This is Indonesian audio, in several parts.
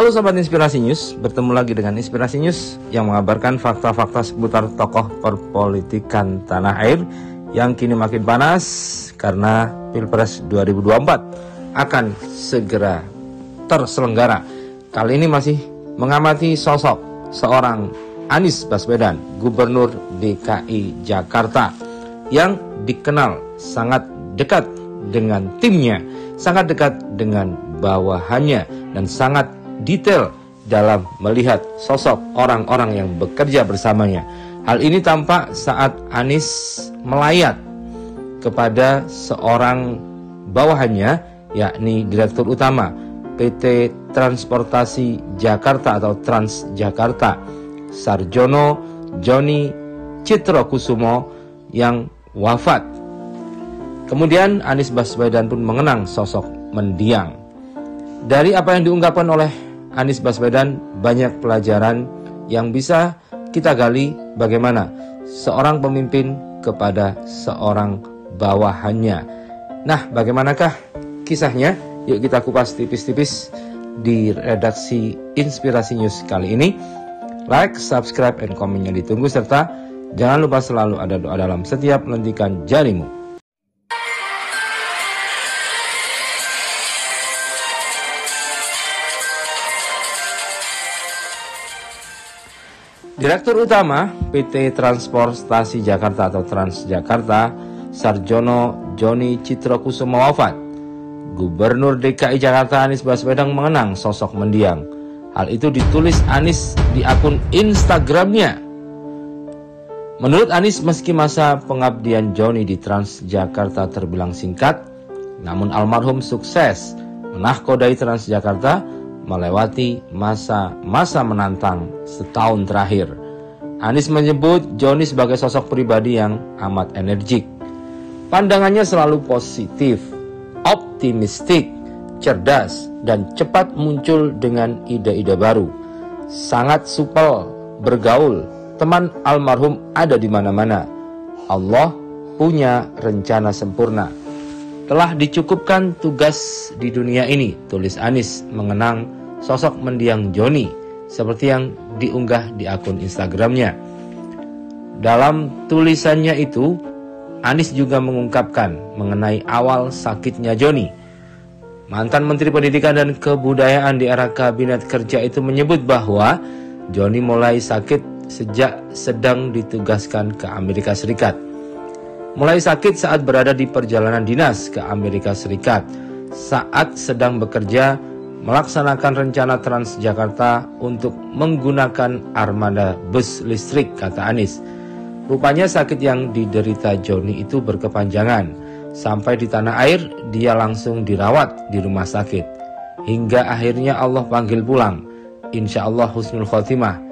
Halo Sobat Inspirasi News, bertemu lagi dengan Inspirasi News yang mengabarkan fakta-fakta seputar tokoh perpolitikan tanah air yang kini makin panas karena Pilpres 2024 akan segera terselenggara. Kali ini masih mengamati sosok seorang Anies Baswedan, Gubernur DKI Jakarta, yang dikenal sangat dekat dengan timnya, sangat dekat dengan bawahannya, dan sangat detail dalam melihat sosok orang-orang yang bekerja bersamanya. Hal ini tampak saat Anies melayat kepada seorang bawahannya, yakni Direktur Utama PT Transportasi Jakarta atau Transjakarta, Sarjono Joni Citrokusumo, yang wafat. Kemudian Anies Baswedan pun mengenang sosok mendiang. Dari apa yang diungkapkan oleh Anies Baswedan, banyak pelajaran yang bisa kita gali bagaimana seorang pemimpin kepada seorang bawahannya. Nah, bagaimanakah kisahnya? Yuk kita kupas tipis-tipis di redaksi Inspirasi News kali ini. Like, subscribe, and komennya ditunggu, serta jangan lupa selalu ada doa dalam setiap lentikan jarimu. Direktur Utama PT Transportasi Jakarta atau Transjakarta, Sarjono Joni Citrokusumo, wafat. Gubernur DKI Jakarta Anies Baswedan mengenang sosok mendiang. Hal itu ditulis Anies di akun Instagramnya. Menurut Anies, meski masa pengabdian Joni di Transjakarta terbilang singkat, namun almarhum sukses menahkodai Transjakarta melewati masa-masa menantang setahun terakhir. Anies menyebut Joni sebagai sosok pribadi yang amat energik. Pandangannya selalu positif, optimistik, cerdas, dan cepat muncul dengan ide-ide baru. Sangat supel, bergaul, teman almarhum ada di mana-mana. Allah punya rencana sempurna. Telah dicukupkan tugas di dunia ini, tulis Anies mengenang sosok mendiang Joni seperti yang diunggah di akun Instagramnya. Dalam tulisannya itu, Anies juga mengungkapkan mengenai awal sakitnya Joni. Mantan Menteri Pendidikan dan Kebudayaan di era Kabinet Kerja itu menyebut bahwa Joni mulai sakit sejak sedang ditugaskan ke Amerika Serikat. Mulai sakit saat berada di perjalanan dinas ke Amerika Serikat, saat sedang bekerja melaksanakan rencana Transjakarta untuk menggunakan armada bus listrik, kata Anies. Rupanya sakit yang diderita Joni itu berkepanjangan. Sampai di tanah air, dia langsung dirawat di rumah sakit. Hingga akhirnya Allah panggil pulang. Insya Allah husnul khotimah.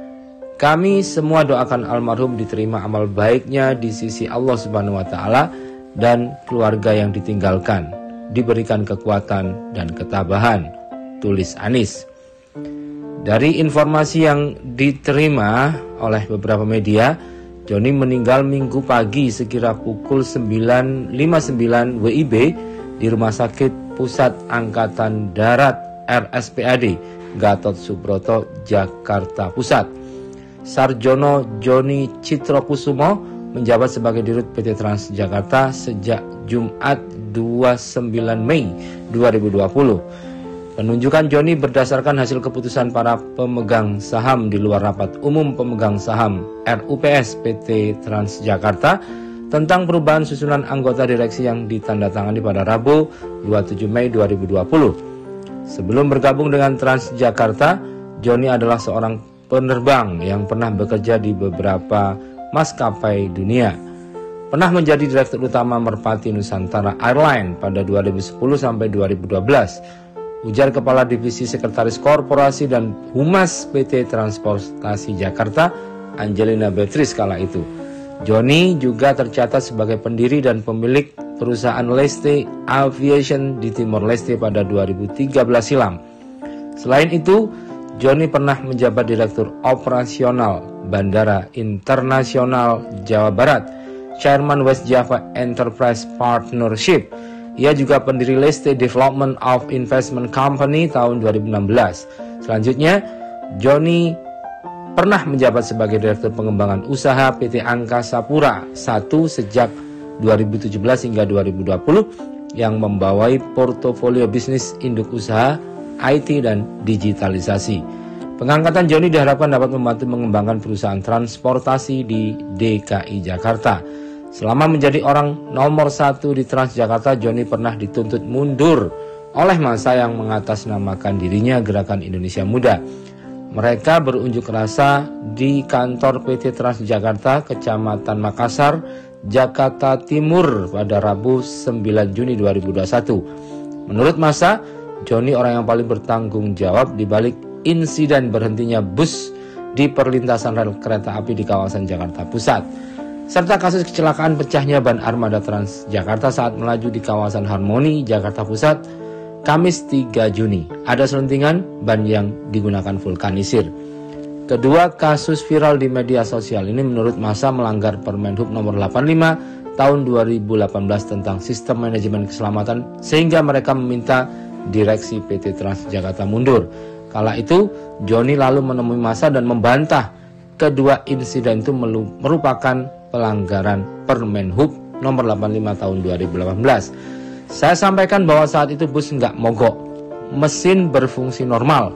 Kami semua doakan almarhum diterima amal baiknya di sisi Allah Subhanahu wa Ta'ala, dan keluarga yang ditinggalkan diberikan kekuatan dan ketabahan, tulis Anies. Dari informasi yang diterima oleh beberapa media, Joni meninggal Minggu pagi sekira pukul 9.59 WIB di Rumah Sakit Pusat Angkatan Darat RSPAD Gatot Subroto, Jakarta Pusat. Sarjono Joni Citrokusumo menjabat sebagai Dirut PT Transjakarta sejak Jumat 29 Mei 2020. Penunjukan Joni berdasarkan hasil keputusan para pemegang saham di luar rapat umum pemegang saham RUPS PT Transjakarta tentang perubahan susunan anggota direksi yang ditandatangani pada Rabu 27 Mei 2020. Sebelum bergabung dengan Transjakarta, Joni adalah seorang penerbang yang pernah bekerja di beberapa maskapai dunia. Pernah menjadi Direktur Utama Merpati Nusantara Airline pada 2010 sampai 2012. Ujar Kepala Divisi Sekretaris Korporasi dan Humas PT Transportasi Jakarta, Angelina Beatrice kala itu. Joni juga tercatat sebagai pendiri dan pemilik perusahaan Leste Aviation di Timor Leste pada 2013 silam. Selain itu, Joni pernah menjabat Direktur Operasional Bandara Internasional Jawa Barat, Chairman West Java Enterprise Partnership. Ia juga pendiri Leste Development of Investment Company tahun 2016. Selanjutnya, Joni pernah menjabat sebagai Direktur Pengembangan Usaha PT Angkasa Pura I sejak 2017 hingga 2020 yang membawai portofolio bisnis induk usaha, IT, dan digitalisasi. Pengangkatan Joni diharapkan dapat membantu mengembangkan perusahaan transportasi di DKI Jakarta. Selama menjadi orang nomor 1 di Transjakarta, Joni pernah dituntut mundur oleh massa yang mengatasnamakan dirinya Gerakan Indonesia Muda. Mereka berunjuk rasa di kantor PT Transjakarta, Kecamatan Makassar, Jakarta Timur pada Rabu 9 Juni 2021. Menurut massa, Joni orang yang paling bertanggung jawab di balik insiden berhentinya bus di perlintasan rel kereta api di kawasan Jakarta Pusat, serta kasus kecelakaan pecahnya ban armada Transjakarta saat melaju di kawasan Harmoni, Jakarta Pusat, Kamis 3 Juni. Ada selentingan ban yang digunakan vulkanisir. Kedua kasus viral di media sosial ini menurut massa melanggar Permenhub nomor 85 tahun 2018 tentang sistem manajemen keselamatan, sehingga mereka meminta direksi PT Transjakarta mundur. Kala itu, Joni lalu menemui massa dan membantah kedua insiden itu merupakan pelanggaran Permenhub nomor 85 tahun 2018. Saya sampaikan bahwa saat itu bus nggak mogok, mesin berfungsi normal,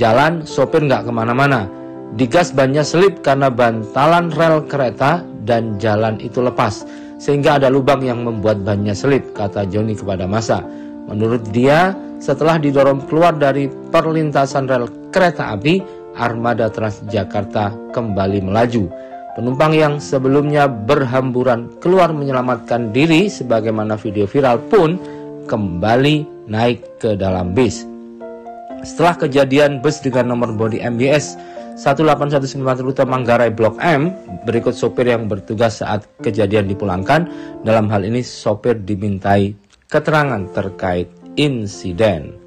jalan sopir nggak kemana-mana, digas bannya selip karena bantalan rel kereta dan jalan itu lepas, sehingga ada lubang yang membuat bannya selip, kata Joni kepada massa. Menurut dia, setelah didorong keluar dari perlintasan rel kereta api, armada Transjakarta kembali melaju. Penumpang yang sebelumnya berhamburan keluar menyelamatkan diri sebagaimana video viral pun kembali naik ke dalam bis. Setelah kejadian bus dengan nomor bodi MBS 1819 rute Manggarai Blok M, berikut sopir yang bertugas saat kejadian dipulangkan. Dalam hal ini sopir dimintai keterangan terkait insiden.